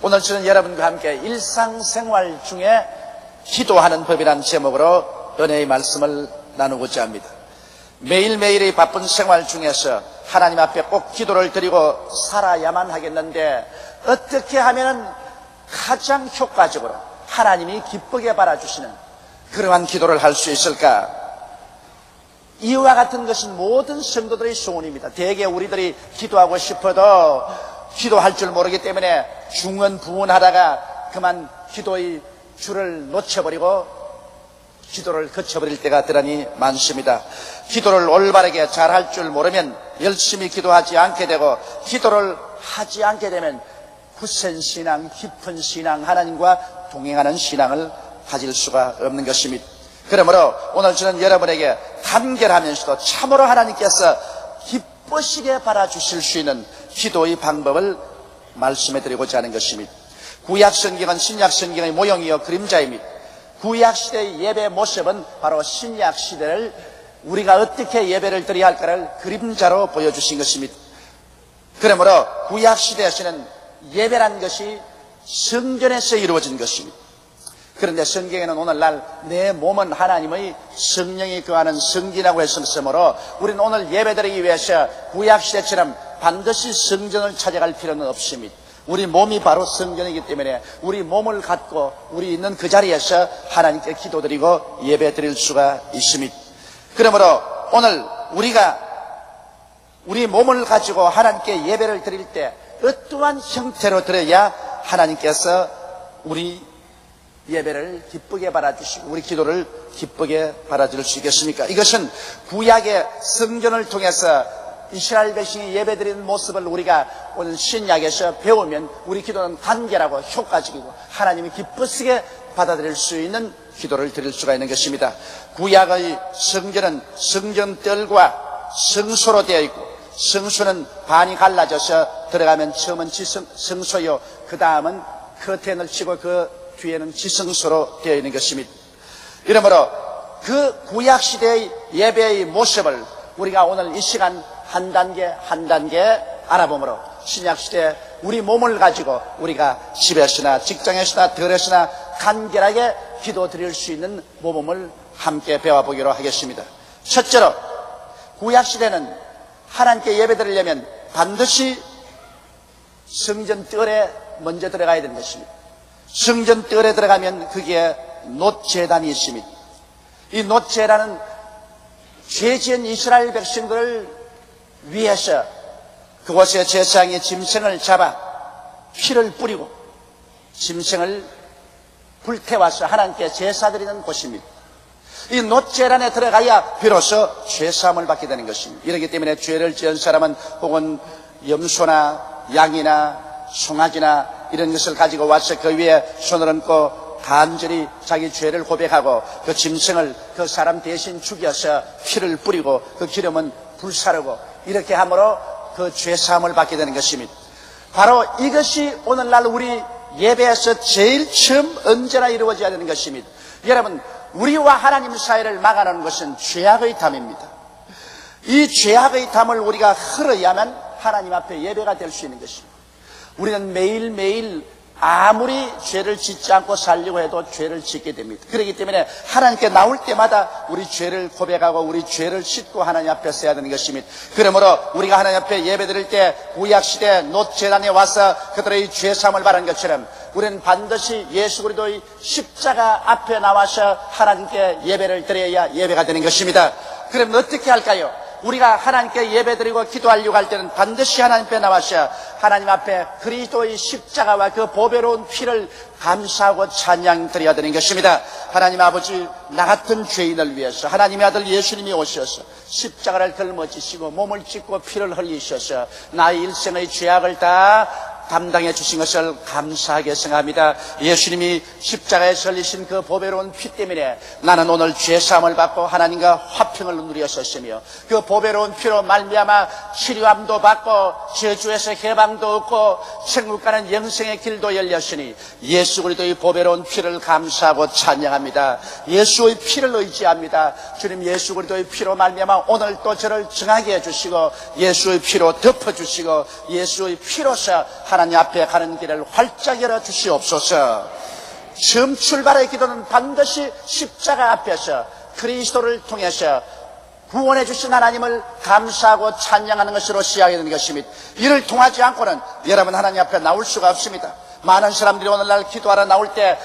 오늘 저는 여러분과 함께 일상생활 중에 기도하는 법이라는 제목으로 은혜의 말씀을 나누고자 합니다. 매일매일의 바쁜 생활 중에서 하나님 앞에 꼭 기도를 드리고 살아야만 하겠는데 어떻게 하면 가장 효과적으로 하나님이 기쁘게 바라주시는 그러한 기도를 할 수 있을까? 이와 같은 것은 모든 성도들의 소원입니다. 대개 우리들이 기도하고 싶어도 기도할 줄 모르기 때문에 중언부언하다가 그만 기도의 줄을 놓쳐버리고 기도를 거쳐버릴 때가 대단히 많습니다. 기도를 올바르게 잘할 줄 모르면 열심히 기도하지 않게 되고, 기도를 하지 않게 되면 굳센 신앙, 깊은 신앙, 하나님과 동행하는 신앙을 가질 수가 없는 것입니다. 그러므로 오늘 저는 여러분에게 간결하면서도 참으로 하나님께서 기쁘시게 바라주실 수 있는 기도의 방법을 말씀해 드리고자 하는 것입니다. 구약성경은 신약성경의 모형이요 그림자입니다. 구약시대의 예배 모습은 바로 신약시대를 우리가 어떻게 예배를 드려야 할까를 그림자로 보여주신 것입니다. 그러므로 구약시대에서는 예배란 것이 성전에서 이루어진 것입니다. 그런데 성경에는 오늘날 내 몸은 하나님의 성령이 거하는 성전이라고 했으므로 우리는 오늘 예배드리기 위해서 구약시대처럼 반드시 성전을 찾아갈 필요는 없습니다. 우리 몸이 바로 성전이기 때문에 우리 몸을 갖고 우리 있는 그 자리에서 하나님께 기도드리고 예배드릴 수가 있습니다. 그러므로 오늘 우리가 우리 몸을 가지고 하나님께 예배를 드릴 때 어떠한 형태로 드려야 하나님께서 우리 예배를 기쁘게 받아주시고 우리 기도를 기쁘게 받아줄 수 있겠습니까? 이것은 구약의 성전을 통해서 이스라엘 백성이 예배드리는 모습을 우리가 오늘 신약에서 배우면 우리 기도는 간결하고 효과적이고 하나님이 기쁘시게 받아들일 수 있는 기도를 드릴 수가 있는 것입니다. 구약의 성전은 성전뜰과 성소로 되어 있고, 성소는 반이 갈라져서 들어가면 처음은 성소요, 그 다음은 커튼을 치고 그 뒤에는 지성소로 되어 있는 것입니다. 이러므로 그 구약시대의 예배의 모습을 우리가 오늘 이 시간 한 단계 한 단계 알아보므로 신약시대 우리 몸을 가지고 우리가 집에서나 직장에서나 들에서나 간결하게 기도 드릴 수 있는 모범을 함께 배워보기로 하겠습니다. 첫째로 구약시대는 하나님께 예배 드리려면 반드시 성전뜰에 먼저 들어가야 되는 것입니다. 성전뜰에 들어가면 그게 놋제단이 있습니다. 이 놋제단은 죄 지은 이스라엘 백성들을 위해서 그곳에 제사장이 짐승을 잡아 피를 뿌리고 짐승을 불태워서 하나님께 제사드리는 곳입니다. 이 놋제단에 들어가야 비로소 죄사함을 받게 되는 것입니다. 이렇기 때문에 죄를 지은 사람은 혹은 염소나 양이나 송아지나 이런 것을 가지고 와서 그 위에 손을 얹고 간절히 자기 죄를 고백하고 그 짐승을 그 사람 대신 죽여서 피를 뿌리고 그 기름은 불사르고 이렇게 함으로 그 죄사함을 받게 되는 것입니다. 바로 이것이 오늘날 우리 예배에서 제일 처음 언제나 이루어져야 되는 것입니다. 여러분, 우리와 하나님 사이를 막아놓는 것은 죄악의 담입니다. 이 죄악의 담을 우리가 흘러야만 하나님 앞에 예배가 될 수 있는 것입니다. 우리는 매일매일 아무리 죄를 짓지 않고 살려고 해도 죄를 짓게 됩니다. 그렇기 때문에 하나님께 나올 때마다 우리 죄를 고백하고 우리 죄를 씻고 하나님 앞에 서야 되는 것입니다. 그러므로 우리가 하나님 앞에 예배드릴 때 구약시대 놋제단에 와서 그들의 죄사함을 바라는 것처럼 우리는 반드시 예수 그리스도의 십자가 앞에 나와서 하나님께 예배를 드려야 예배가 되는 것입니다. 그럼 어떻게 할까요? 우리가 하나님께 예배드리고 기도하려고 할 때는 반드시 하나님 앞에 나와서 하나님 앞에 그리스도의 십자가와 그 보배로운 피를 감사하고 찬양드려야 되는 것입니다. 하나님 아버지, 나 같은 죄인을 위해서 하나님의 아들 예수님이 오셔서 십자가를 걸머지시고 몸을 찢고 피를 흘리셔서 나의 일생의 죄악을 다 담당해 주신 것을 감사하게 생각합니다. 예수님이 십자가에 설리신 그 보배로운 피 때문에 나는 오늘 죄사함을 받고 하나님과 화평을 누렸었으며, 그 보배로운 피로 말미암아 치료함도 받고 저주에서 해방도 얻고 천국 가는 영생의 길도 열렸으니 예수 그리스도의 보배로운 피를 감사하고 찬양합니다. 예수의 피를 의지합니다. 주님, 예수 그리스도의 피로 말미암아 오늘 또 저를 정하게 해주시고 예수의 피로 덮어주시고 예수의 피로서 하나님 앞에 가는 길을 활짝 열어주시옵소서. 처음 출발의 기도는 반드시 십자가 앞에서 그리스도를 통해서 구원해 주신 하나님을 감사하고 찬양하는 것으로 시작이 되는 것입니다. 이를 통하지 않고는 여러분 하나님 앞에 나올 수가 없습니다. 많은 사람들이 오늘날 기도하러 나올 때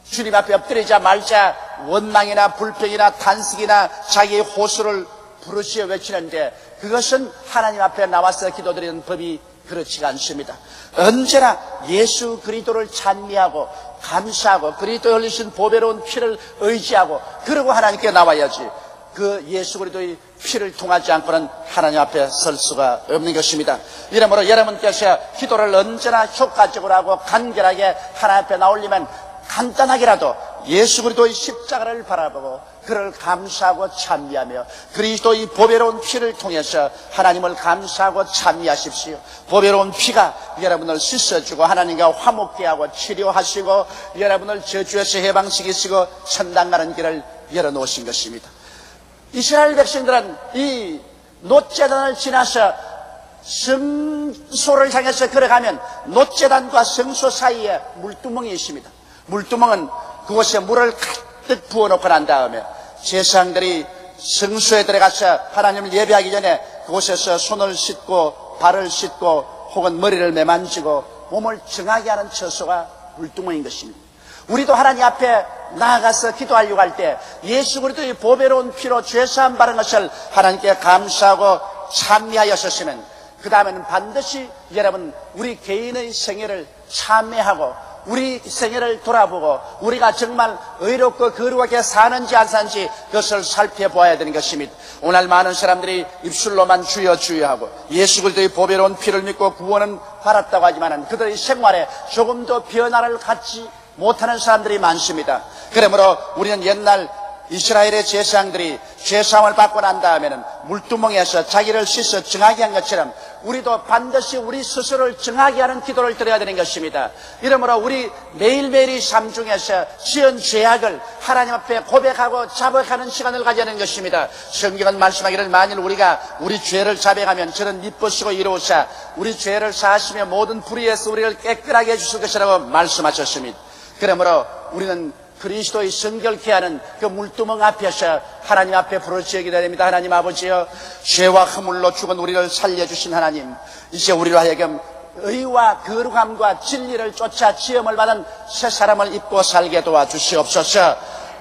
주님 앞에 엎드리자 말자 원망이나 불평이나 탄식이나 자기의 호소를 부르시어 외치는데, 그것은 하나님 앞에 나와서 기도드리는 법이 그렇지가 않습니다. 언제나 예수 그리스도를 찬미하고 감사하고 그리스도에 흘리신 보배로운 피를 의지하고 그러고 하나님께 나와야지, 그 예수 그리스도의 피를 통하지 않고는 하나님 앞에 설 수가 없는 것입니다. 이러므로 여러분께서 기도를 언제나 효과적으로 하고 간결하게 하나님 앞에 나오려면 간단하게라도 예수 그리스도의 십자가를 바라보고 그를 감사하고 찬미하며 그리스도의 보배로운 피를 통해서 하나님을 감사하고 찬미하십시오. 보배로운 피가 여러분을 씻어주고 하나님과 화목케 하고 치료하시고 여러분을 저주에서 해방시키시고 천당 가는 길을 열어놓으신 것입니다. 이스라엘 백성들은 이 놋제단을 지나서 성소를 향해서 걸어가면 놋제단과 성소 사이에 물두멍이 있습니다. 물두멍은 그곳에 물을 가득 부어놓고 난 다음에 제사장들이 성소에 들어가서 하나님을 예배하기 전에 그곳에서 손을 씻고 발을 씻고 혹은 머리를 매만지고 몸을 정하게 하는 처소가 물두멍인 것입니다. 우리도 하나님 앞에 나아가서 기도하려고 할 때 예수 그리스도의 보배로운 피로 죄사함 받은 것을 하나님께 감사하고 찬미하였으면, 그 다음에는 반드시 여러분 우리 개인의 생애를 참회하고 우리 생애를 돌아보고 우리가 정말 의롭고 거룩하게 사는지 안 사는지 그것을 살펴보아야 되는 것입니다. 오늘 많은 사람들이 입술로만 주여 주여 하고 예수 그리스도의 보배로운 피를 믿고 구원은 받았다고 하지만 그들의 생활에 조금도 변화를 갖지 못하는 사람들이 많습니다. 그러므로 우리는 옛날 이스라엘의 제사장들이 죄사함을 받고 난 다음에는 물두멍에서 자기를 씻어 정하게 한 것처럼 우리도 반드시 우리 스스로를 정하게 하는 기도를 드려야 되는 것입니다. 이러므로 우리 매일매일의 삶 중에서 지은 죄악을 하나님 앞에 고백하고 자백하는 시간을 가져야 하는 것입니다. 성경은 말씀하기를 만일 우리가 우리 죄를 자백하면 저는 미쁘시고 이로우사 우리 죄를 사하시며 모든 불의에서 우리를 깨끗하게 해주실 것이라고 말씀하셨습니다. 그러므로 우리는 그리스도의 성결케 하는 그 물두멍 앞에서 하나님 앞에 부르짖어 기도해야 됩니다. 하나님 아버지여, 죄와 허물로 죽은 우리를 살려주신 하나님, 이제 우리로 하여금 의와 거룩함과 진리를 쫓아 지음을 받은 새 사람을 입고 살게 도와주시옵소서.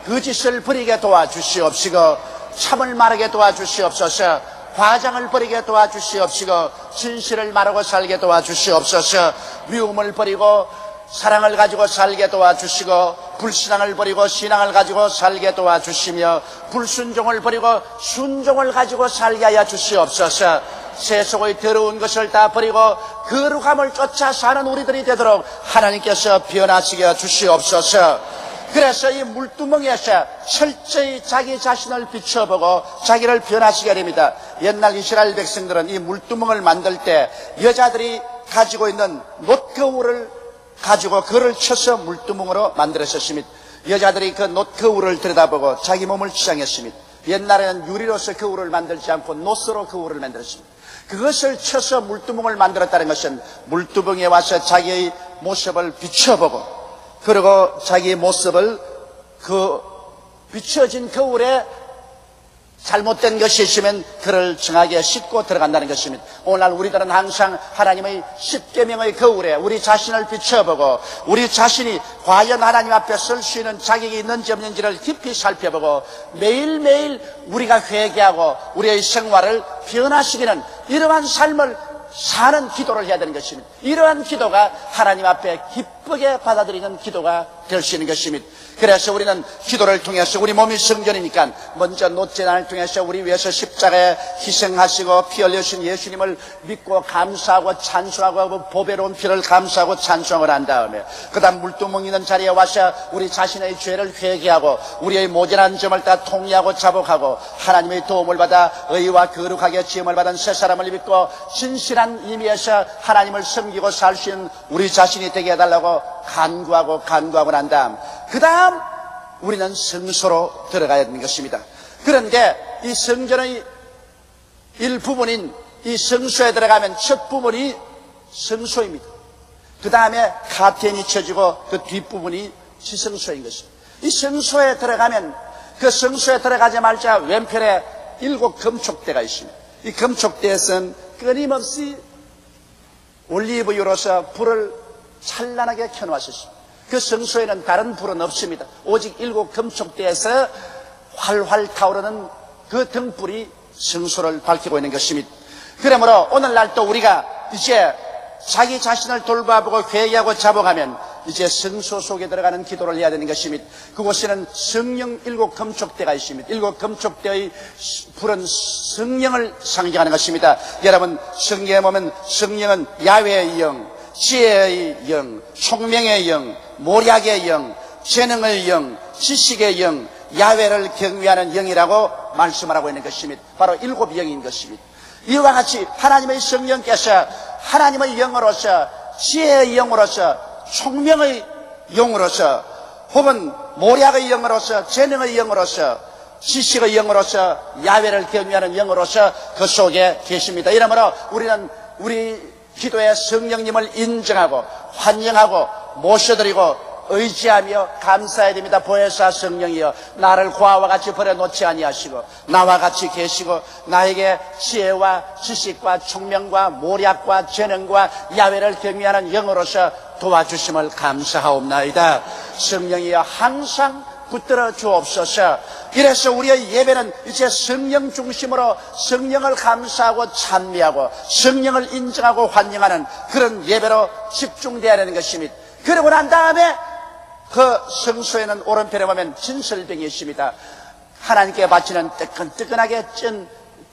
거짓을 버리게 도와주시옵시고 참을 말하게 도와주시옵소서. 과장을 버리게 도와주시옵시고 진실을 말하고 살게 도와주시옵소서. 미움을 버리고 사랑을 가지고 살게 도와주시고 불신앙을 버리고 신앙을 가지고 살게 도와주시며 불순종을 버리고 순종을 가지고 살게 하여 주시옵소서. 세속의 더러운 것을 다 버리고 거룩함을 쫓아 사는 우리들이 되도록 하나님께서 변화시켜 주시옵소서. 그래서 이 물두멍에서 철저히 자기 자신을 비춰보고 자기를 변화시켜야 됩니다. 옛날 이스라엘 백성들은 이 물두멍을 만들 때 여자들이 가지고 있는 놋거울을 가지고 그를 쳐서 물두멍으로 만들었습니다. 여자들이 그 놋거울을 들여다보고 자기 몸을 치장했습니다. 옛날에는 유리로서 거울을 만들지 않고 놋으로 거울을 만들었습니다. 그것을 쳐서 물두멍을 만들었다는 것은 물두멍에 와서 자기의 모습을 비춰보고 그리고 자기의 모습을 그 비춰진 거울에 잘못된 것이 있으면 그를 정하게 씻고 들어간다는 것입니다. 오늘날 우리들은 항상 하나님의 십계명의 거울에 우리 자신을 비춰보고 우리 자신이 과연 하나님 앞에 설 수 있는 자격이 있는지 없는지를 깊이 살펴보고 매일매일 우리가 회개하고 우리의 생활을 변화시키는 이러한 삶을 사는 기도를 해야 되는 것입니다. 이러한 기도가 하나님 앞에 기뻐 기쁘게 받아들이는 기도가 될 수 있는 것입니다. 그래서 우리는 기도를 통해서 우리 몸이 성전이니까 먼저 노제단을 통해서 우리 위해서 십자가에 희생하시고 피 흘려주신 예수님을 믿고 감사하고 찬송하고 보배로운 피를 감사하고 찬송을 한 다음에 그 다음 물두멍 있는 자리에 와서 우리 자신의 죄를 회개하고 우리의 모자란 점을 다 통리하고 자복하고 하나님의 도움을 받아 의와 거룩하게 지음을 받은 새 사람을 믿고 진실한 의미에서 하나님을 섬기고 살 수 있는 우리 자신이 되게 해달라고 간구하고 난 다음 그 다음 우리는 성소로 들어가야 되는 것입니다. 그런데 이 성전의 일부분인 이 성소에 들어가면 첫 부분이 성소입니다. 그 다음에 가텐이 쳐지고 그 뒷부분이 지성소인 것입니다. 이 성소에 들어가면 그 성소에 들어가자마자 왼편에 7 금촉대가 있습니다. 이 금촉대에서는 끊임없이 올리브유로서 불을 찬란하게 켜놓으셨습니다. 그 성소에는 다른 불은 없습니다. 오직 7 금촉대에서 활활 타오르는 그 등불이 성소를 밝히고 있는 것입니다. 그러므로 오늘날 또 우리가 이제 자기 자신을 돌봐보고 회개하고 자복하면 이제 성소 속에 들어가는 기도를 해야 되는 것입니다. 그곳에는 성령 7 금촉대가 있습니다. 7 금촉대의 불은 성령을 상징하는 것입니다. 여러분 성경에 보면 성령은 야훼의 영, 지혜의 영, 총명의 영, 모략의 영, 재능의 영, 지식의 영, 야훼를 경외하는 영이라고 말씀을 하고 있는 것입니다. 바로 7 영인 것입니다. 이와 같이 하나님의 성령께서 하나님의 영으로서 지혜의 영으로서 총명의 영으로서 혹은 모략의 영으로서 재능의 영으로서 지식의 영으로서 야훼를 경외하는 영으로서 그 속에 계십니다. 이러므로 우리는 우리 기도에 성령님을 인정하고 환영하고 모셔드리고 의지하며 감사해야 됩니다. 보혜사 성령이여 나를 고아와 같이 버려놓지 아니하시고 나와 같이 계시고 나에게 지혜와 지식과 총명과 모략과 재능과 야훼를 경외하는 영으로서 도와주심을 감사하옵나이다. 성령이여 항상 붙들어 주옵소서. 이래서 우리의 예배는 이제 성령 중심으로 성령을 감사하고 찬미하고 성령을 인정하고 환영하는 그런 예배로 집중되어야 하는 것입니다. 그러고 난 다음에 그 성소에는 오른편에 보면 진설병이 있습니다. 하나님께 바치는 뜨끈뜨끈하게 찐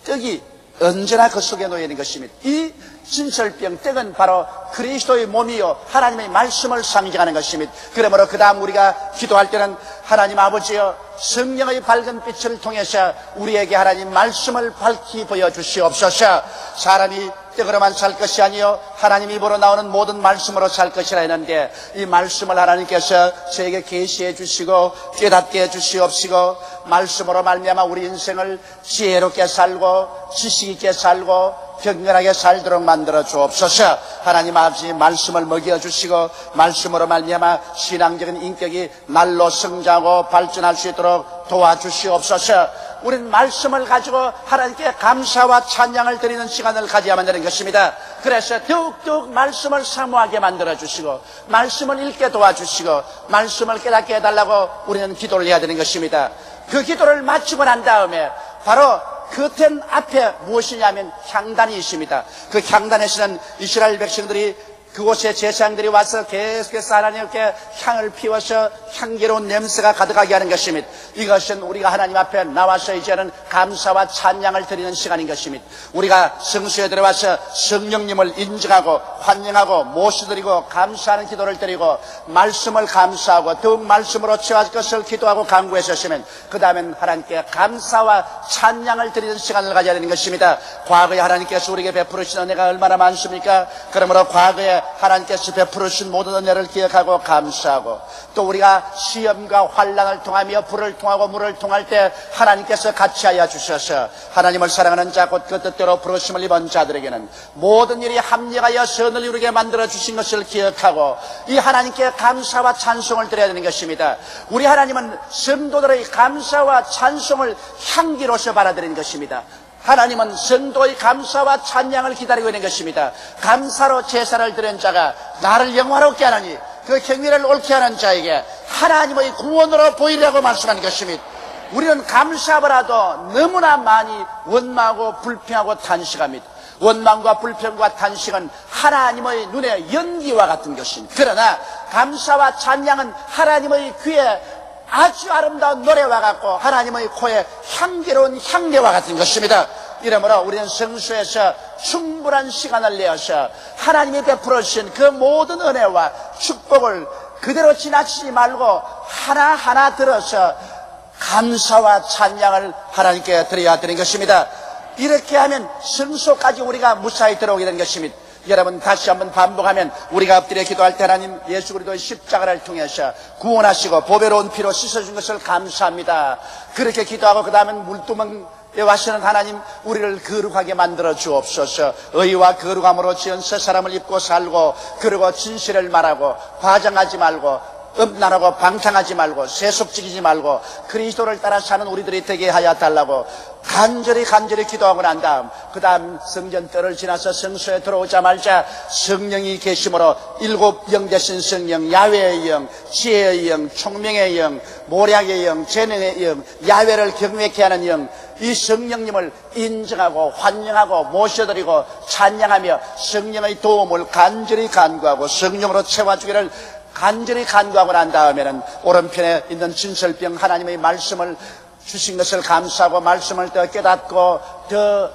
떡이 언제나 그 속에 놓여 있는 것입니다. 이 진설병 떡은 바로 그리스도의 몸이요 하나님의 말씀을 상징하는 것입니다. 그러므로 그 다음 우리가 기도할 때는 하나님 아버지여 성령의 밝은 빛을 통해서 우리에게 하나님 말씀을 밝히 보여주시옵소서. 사람이 떡으로만 살 것이 아니요 하나님 입으로 나오는 모든 말씀으로 살 것이라 했는데 이 말씀을 하나님께서 저에게 계시해 주시고 깨닫게 해 주시옵시고 말씀으로 말미암아 우리 인생을 지혜롭게 살고 지식 있게 살고 경건하게 살도록 만들어 주옵소서. 하나님 아버지 말씀을 먹여주시고 말씀으로 말미암아 신앙적인 인격이 날로 성장하고 발전할 수 있도록 도와주시옵소서. 우리는 말씀을 가지고 하나님께 감사와 찬양을 드리는 시간을 가져야만 되는 것입니다. 그래서 더욱더욱 말씀을 사모하게 만들어주시고 말씀을 읽게 도와주시고 말씀을 깨닫게 해달라고 우리는 기도를 해야 되는 것입니다. 그 기도를 마치고 난 다음에 바로 커튼 앞에 무엇이냐면 향단이 있습니다. 그 향단에서는 이스라엘 백성들이 그곳에 제사장들이 와서 계속해서 하나님께 향을 피워서 향기로운 냄새가 가득하게 하는 것입니다. 이것은 우리가 하나님 앞에 나와서 이제는 감사와 찬양을 드리는 시간인 것입니다. 우리가 성수에 들어와서 성령님을 인정하고 환영하고 모셔드리고 감사하는 기도를 드리고 말씀을 감사하고 더욱 말씀으로 채워질 것을 기도하고 간구했었으면 그 다음엔 하나님께 감사와 찬양을 드리는 시간을 가져야 되는 것입니다. 과거에 하나님께서 우리에게 베풀으신 은혜가 얼마나 많습니까? 그러므로 과거에 하나님께서 베풀으신 모든 은혜를 기억하고 감사하고 또 우리가 시험과 환난을 통하며 불을 통하고 물을 통할 때 하나님께서 같이하여 주셔서 하나님을 사랑하는 자 곧 그 뜻대로 부르심을 입은 자들에게는 모든 일이 합력하여 선을 이루게 만들어 주신 것을 기억하고 이 하나님께 감사와 찬송을 드려야 되는 것입니다. 우리 하나님은 성도들의 감사와 찬송을 향기로서 받아들이는 것입니다. 하나님은 성도의 감사와 찬양을 기다리고 있는 것입니다. 감사로 제사를 드린 자가 나를 영화롭게 하느니 그 경외를 옳게 하는 자에게 하나님의 구원으로 보이려고 말씀하는 것입니다. 우리는 감사하더라도 너무나 많이 원망하고 불평하고 탄식합니다. 원망과 불평과 탄식은 하나님의 눈에 연기와 같은 것입니다. 그러나 감사와 찬양은 하나님의 귀에 아주 아름다운 노래와 같고 하나님의 코에 향기로운 향내와 같은 것입니다. 이러므로 우리는 성수에서 충분한 시간을 내어서 하나님이 베풀어 주신 그 모든 은혜와 축복을 그대로 지나치지 말고 하나하나 들어서 감사와 찬양을 하나님께 드려야 되는 것입니다. 이렇게 하면 성소까지 우리가 무사히 들어오게 되는 것입니다. 여러분, 다시 한번 반복하면 우리가 엎드려 기도할 때 하나님 예수 그리스도의 십자가를 통해서 구원하시고 보배로운 피로 씻어준 것을 감사합니다. 그렇게 기도하고 그 다음엔 물두멍에 와서는 하나님 우리를 거룩하게 만들어 주옵소서. 의와 거룩함으로 지은 새 사람을 입고 살고, 그리고 진실을 말하고 과장하지 말고 음란하고 방탕하지 말고 세속적이지 말고 그리스도를 따라 사는 우리들이 되게 하여 달라고 간절히 기도하고 난 다음, 그 다음 성전뜰을 지나서 성소에 들어오자마자 성령이 계심으로 일곱 영 되신 성령, 야훼의 영, 지혜의 영, 총명의 영, 모략의 영, 재능의 영, 야훼를 경외케 하는 영, 이 성령님을 인정하고 환영하고 모셔드리고 찬양하며 성령의 도움을 간절히 간구하고 성령으로 채워주기를 간절히 간구하고 난 다음에는 오른편에 있는 진설병 하나님의 말씀을 주신 것을 감사하고 말씀을 더 깨닫고 더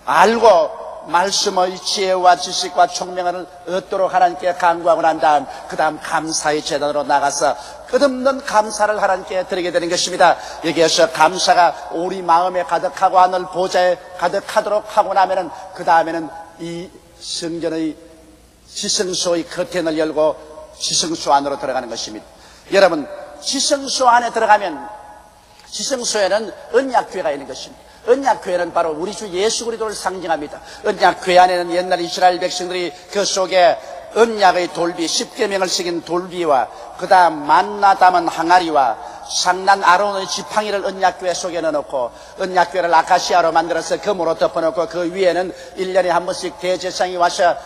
알고 말씀의 지혜와 지식과 총명을 얻도록 하나님께 간구하고 난 다음, 그 다음 감사의 제단으로 나가서 끝없는 감사를 하나님께 드리게 되는 것입니다. 여기에서 감사가 우리 마음에 가득하고 하늘 보좌에 가득하도록 하고 나면은 그 다음에는 이 성전의 지성소의 커튼을 열고 지성소 안으로 들어가는 것입니다. 여러분, 지성소 안에 들어가면 지성소에는 언약궤가 있는 것입니다. 언약궤는 바로 우리 주 예수 그리스도를 상징합니다. 언약궤 안에는 옛날 이스라엘 백성들이 그 속에 언약의 돌비, 십계명을 새긴 돌비와 그 다음 만나 담은 항아리와 상난 아론의 지팡이를 언약궤 속에 넣어놓고 언약궤를 아카시아로 만들어서 금으로 덮어놓고 그 위에는 1년에 한 번씩 대제사장이 와서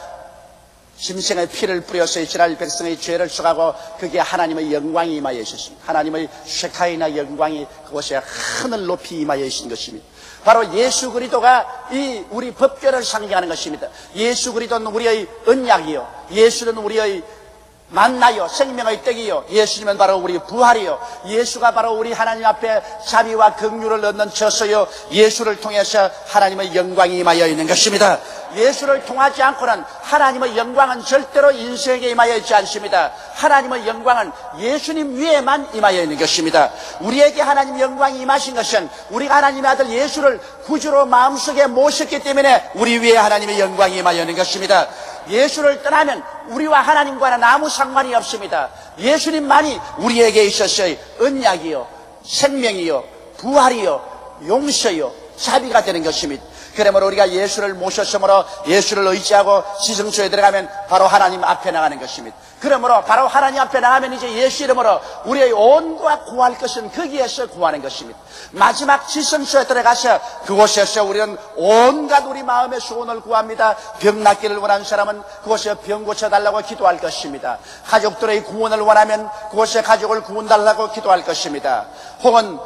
짐승의 피를 뿌려서 이스라엘 백성의 죄를 贖하고 그게 하나님의 영광이 임하여 있었습니다. 하나님의 쉐카이나 영광이 그곳에 하늘 높이 임하여 있는 것입니다. 바로 예수 그리스도가 이 우리 법궤를 상징하는 것입니다. 예수 그리스도는 우리의 언약이요, 예수는 우리의 만나요, 생명의 떡이요, 예수님은 바로 우리 부활이요, 예수가 바로 우리 하나님 앞에 자비와 긍휼을 얻는 처소요, 예수를 통해서 하나님의 영광이 임하여 있는 것입니다. 예수를 통하지 않고는 하나님의 영광은 절대로 인생에게 임하여 있지 않습니다. 하나님의 영광은 예수님 위에만 임하여 있는 것입니다. 우리에게 하나님 영광이 임하신 것은 우리가 하나님의 아들 예수를 구주로 마음속에 모셨기 때문에 우리 위에 하나님의 영광이 임하여 있는 것입니다. 예수를 떠나면 우리와 하나님과는 아무 상관이 없습니다. 예수님만이 우리에게 있어서의 언약이요, 생명이요, 부활이요, 용서요, 자비가 되는 것입니다. 그러므로 우리가 예수를 모셨으므로 예수를 의지하고 지성소에 들어가면 바로 하나님 앞에 나가는 것입니다. 그러므로 바로 하나님 앞에 나가면 이제 예수 이름으로 우리의 온과 구할 것은 거기에서 구하는 것입니다. 마지막 지성소에 들어가서 그곳에서 우리는 온갖 우리 마음의 소원을 구합니다. 병 낫기를 원하는 사람은 그곳에 병 고쳐달라고 기도할 것입니다. 가족들의 구원을 원하면 그곳에 가족을 구원달라고 기도할 것입니다. 혹은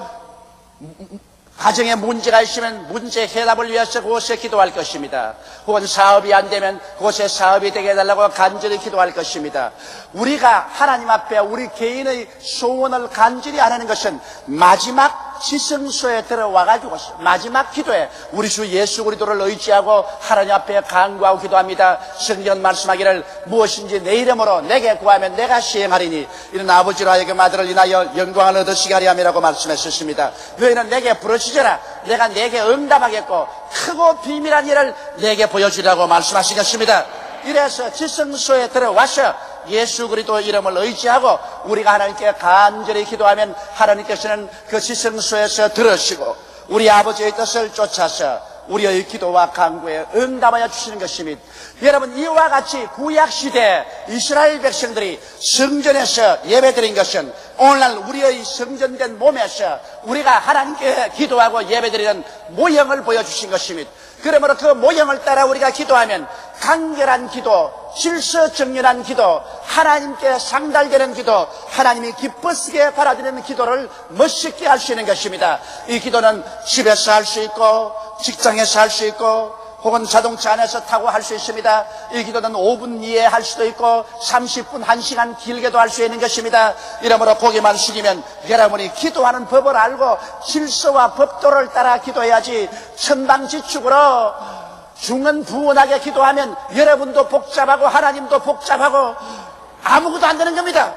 가정에 문제가 있으면 문제 해답을 위해서 그곳에 기도할 것입니다. 혹은 사업이 안 되면 그곳에 사업이 되게 해달라고 간절히 기도할 것입니다. 우리가 하나님 앞에 우리 개인의 소원을 간절히 안 하는 것은 마지막 지성소에 들어와가지고 마지막 기도에 우리 주 예수 그리스도를 의지하고 하나님 앞에 간구하고 기도합니다. 성경 말씀하기를 무엇인지 내 이름으로 내게 구하면 내가 시행하리니 이는 아버지로 하여금 아들을 인하여 영광을 얻으시게 하리 함이라고 말씀하셨습니다. 너희는 내게 부르시잖아. 내가 내게 응답하겠고 크고 비밀한 일을 내게 보여주리라고 말씀하시겠습니다. 이래서 지성소에 들어와서 예수 그리스도 이름을 의지하고 우리가 하나님께 간절히 기도하면 하나님께서는 그 지성소에서 들으시고 우리 아버지의 뜻을 쫓아서 우리의 기도와 간구에 응답하여 주시는 것입니다. 여러분, 이와 같이 구약시대 이스라엘 백성들이 성전에서 예배드린 것은 오늘날 우리의 성전된 몸에서 우리가 하나님께 기도하고 예배드리는 모형을 보여주신 것입니다. 그러므로 그 모형을 따라 우리가 기도하면 간결한 기도, 질서정연한 기도, 하나님께 상달되는 기도, 하나님이 기쁘시게 바라드리는 기도를 멋있게 할 수 있는 것입니다. 이 기도는 집에서 할 수 있고 직장에서 할 수 있고 혹은 자동차 안에서 타고 할 수 있습니다. 이 기도는 5분 이에 할 수도 있고 30분, 1시간 길게도 할 수 있는 것입니다. 이러므로 고개만 숙이면 여러분이 기도하는 법을 알고 질서와 법도를 따라 기도해야지 천방지축으로 중언부언하게 기도하면 여러분도 복잡하고 하나님도 복잡하고 아무것도 안 되는 겁니다.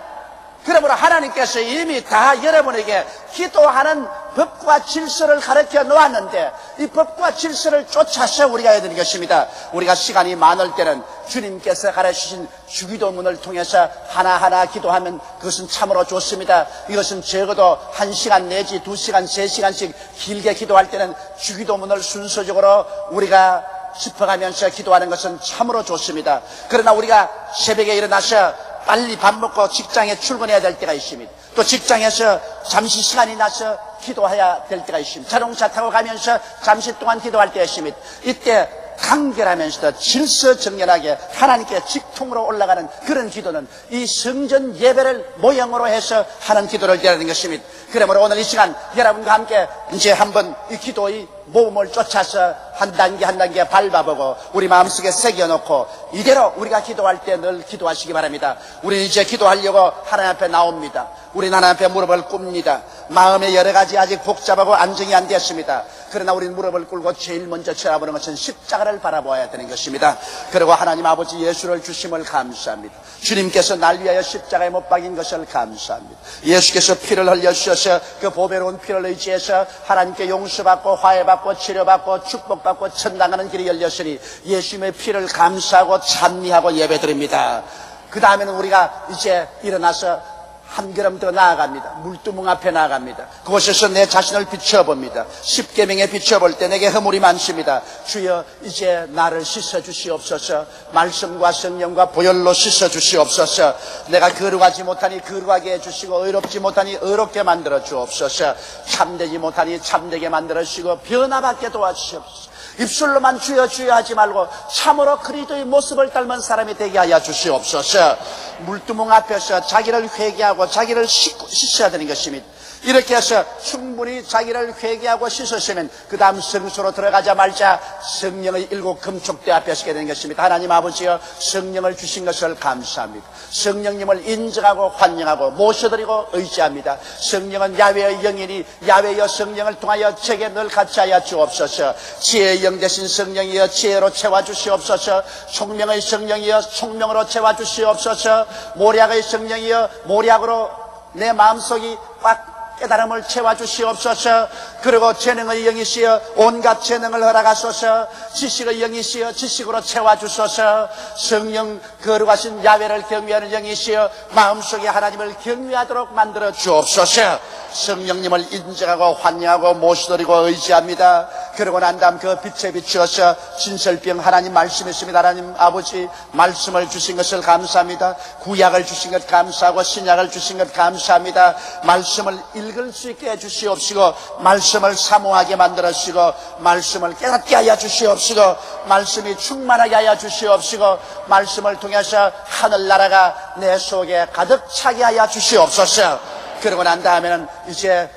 그러므로 하나님께서 이미 다 여러분에게 기도하는 법과 질서를 가르쳐 놓았는데 이 법과 질서를 쫓아서 우리가 해야 되는 것입니다. 우리가 시간이 많을 때는 주님께서 가르치신 주기도문을 통해서 하나하나 기도하면 그것은 참으로 좋습니다. 이것은 적어도 1시간 내지 2시간, 3시간씩 길게 기도할 때는 주기도문을 순서적으로 우리가 짚어가면서 기도하는 것은 참으로 좋습니다. 그러나 우리가 새벽에 일어나서 빨리 밥 먹고 직장에 출근해야 될 때가 있습니다. 또 직장에서 잠시 시간이 나서 기도해야 될 때가 있습니다. 자동차 타고 가면서 잠시 동안 기도할 때가 있습니다. 이때 간결하면서도 질서정연하게 하나님께 직통으로 올라가는 그런 기도는 이 성전 예배를 모형으로 해서 하는 기도를 드리는 것입니다. 그러므로 오늘 이 시간 여러분과 함께 이제 한번 이 기도의 모험을 쫓아서 한 단계 한 단계 밟아보고 우리 마음속에 새겨놓고 이대로 우리가 기도할 때 늘 기도하시기 바랍니다. 우리 이제 기도하려고 하나님 앞에 나옵니다. 우리는 하나님 앞에 무릎을 꿇습니다. 마음에 여러 가지 아직 복잡하고 안정이 안 되었습니다. 그러나 우리는 무릎을 꿇고 제일 먼저 쳐다보는 것은 십자가를 바라보아야 되는 것입니다. 그리고 하나님 아버지 예수를 주심을 감사합니다. 주님께서 날 위하여 십자가에 못 박인 것을 감사합니다. 예수께서 피를 흘려주셔서 그 보배로운 피를 의지해서 하나님께 용서받고 화해받고 치료받고 축복받고 천당하는 길이 열렸으니 예수님의 피를 감사하고 찬미하고 예배드립니다. 그 다음에는 우리가 이제 일어나서 한 걸음 더 나아갑니다. 물두멍 앞에 나아갑니다. 그곳에서 내 자신을 비춰봅니다. 십계명에 비춰볼 때 내게 허물이 많습니다. 주여 이제 나를 씻어주시옵소서. 말씀과 성령과 보혈로 씻어주시옵소서. 내가 거룩하지 못하니 거룩하게 해주시고 의롭지 못하니 의롭게 만들어 주옵소서. 참되지 못하니 참되게 만들어 주시고 변화받게 도와주시옵소서. 입술로만 주여 주여 하지 말고 참으로 그리스도의 모습을 닮은 사람이 되게 하여 주시옵소서. 물두멍 앞에서 자기를 회개하고 자기를 씻어야 되는 것입니다. 이렇게 해서 충분히 자기를 회개하고 씻으시면 그 다음 성소로 들어가자마자 성령의 7 금촉대 앞에 서게 되는 것입니다. 하나님 아버지여 성령을 주신 것을 감사합니다. 성령님을 인정하고 환영하고 모셔드리고 의지합니다. 성령은 야훼의 영이니 야훼여 성령을 통하여 제게 늘 같이 하여 주옵소서. 지혜의 영 대신 성령이여 지혜로 채워주시옵소서. 총명의 성령이여 총명으로 채워주시옵소서. 모략의 성령이여 모략으로 내 마음속이 꽉 깨달음을 채워주시옵소서. 그리고 재능의 영이시여 온갖 재능을 허락하소서. 지식의 영이시여 지식으로 채워주소서. 성령 거룩하신 야훼를 경외하는 영이시여 마음속에 하나님을 경외하도록 만들어 주옵소서. 성령님을 인정하고 환영하고 모시드리고 의지합니다. 그러고 난 다음 그 빛에 비추어서 진설병 하나님 말씀이십니다. 하나님 아버지 말씀을 주신 것을 감사합니다. 구약을 주신 것 감사하고 신약을 주신 것 감사합니다. 말씀을 읽을 수 있게 해주시옵시고 말씀을 사모하게 만들어 주시고 말씀을 깨닫게 하여 주시옵시고 말씀이 충만하게 하여 주시옵시고 말씀을 통해서 하늘나라가 내 속에 가득 차게 하여 주시옵소서. 그러고 난 다음에는 이제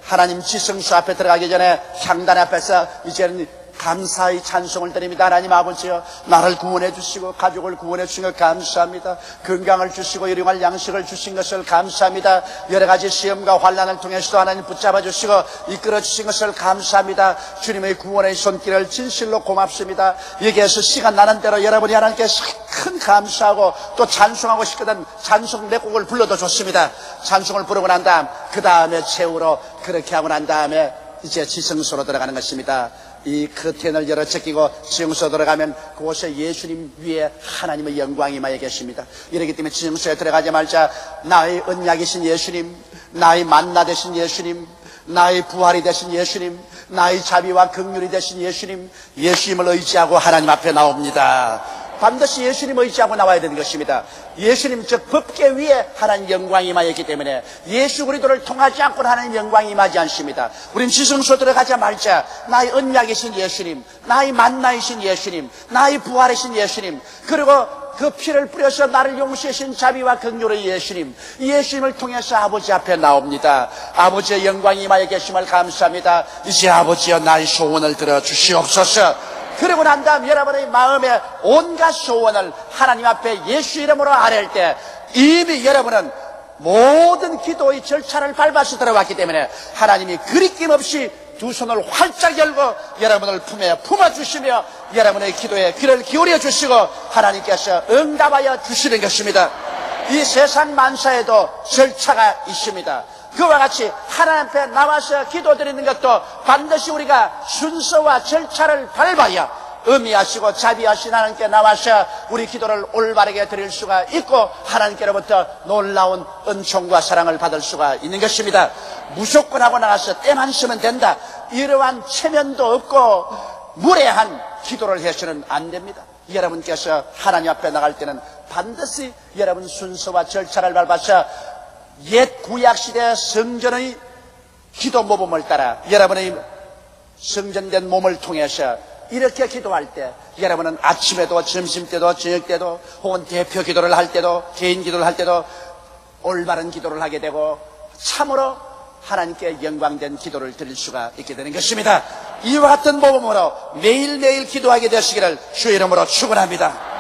하나님 지성소 앞에 들어가기 전에 향단 앞에서 이제는 감사의 찬송을 드립니다. 하나님 아버지여 나를 구원해 주시고 가족을 구원해 주신 것 감사합니다. 건강을 주시고 일용할 양식을 주신 것을 감사합니다. 여러 가지 시험과 환난을 통해서도 하나님 붙잡아 주시고 이끌어 주신 것을 감사합니다. 주님의 구원의 손길을 진실로 고맙습니다. 여기에서 시간 나는 대로 여러분이 하나님께 큰 감사하고 또 찬송하고 싶거든 찬송 몇 곡을 불러도 좋습니다. 찬송을 부르고 난 다음 그 다음에 최후로 그렇게 하고 난 다음에 이제 지성소로 들어가는 것입니다. 이 커튼을 열어 제끼고 지성소에 들어가면 그곳에 예수님 위에 하나님의 영광이 임하여 계십니다. 이렇기 때문에 지성소에 들어가자마자 나의 언약이신 예수님, 나의 만나 되신 예수님, 나의 부활이 되신 예수님, 나의 자비와 긍휼이 되신 예수님, 예수님을 의지하고 하나님 앞에 나옵니다. 반드시 예수님 의지하고 나와야 되는 것입니다. 예수님 즉 법계 위에 하나님 영광이 임하였기 때문에 예수 그리스도를 통하지 않고는 하나님 영광이 임하지 않습니다. 우린 지성소 들어가자마자 나의 언약이신 예수님, 나의 만나이신 예수님, 나의 부활이신 예수님, 그리고 그 피를 뿌려서 나를 용서하신 자비와 긍휼의 예수님, 이 예수님을 통해서 아버지 앞에 나옵니다. 아버지의 영광이 임하여 계심을 감사합니다. 이제 아버지여 나의 소원을 들어주시옵소서. 그러고 난 다음 여러분의 마음에 온갖 소원을 하나님 앞에 예수 이름으로 아뢰을 때 이미 여러분은 모든 기도의 절차를 밟아서 들어왔기 때문에 하나님이 그리낌 없이 두 손을 활짝 열고 여러분을 품에 품어주시며 여러분의 기도에 귀를 기울여 주시고 하나님께서 응답하여 주시는 것입니다. 이 세상 만사에도 절차가 있습니다. 그와 같이 하나님 앞에 나와서 기도드리는 것도 반드시 우리가 순서와 절차를 밟아야 의미하시고 자비하신 하나님께 나와서 우리 기도를 올바르게 드릴 수가 있고 하나님께로부터 놀라운 은총과 사랑을 받을 수가 있는 것입니다. 무조건 하고 나가서 때만 쓰면 된다, 이러한 체면도 없고 무례한 기도를 해서는 안 됩니다. 여러분께서 하나님 앞에 나갈 때는 반드시 여러분 순서와 절차를 밟아서 옛 구약시대 성전의 기도 모범을 따라 여러분의 성전된 몸을 통해서 이렇게 기도할 때 여러분은 아침에도 점심때도 저녁때도 혹은 대표 기도를 할 때도 개인 기도를 할 때도 올바른 기도를 하게 되고 참으로 하나님께 영광된 기도를 드릴 수가 있게 되는 것입니다. 이와 같은 모범으로 매일매일 기도하게 되시기를 주의 이름으로 축원합니다.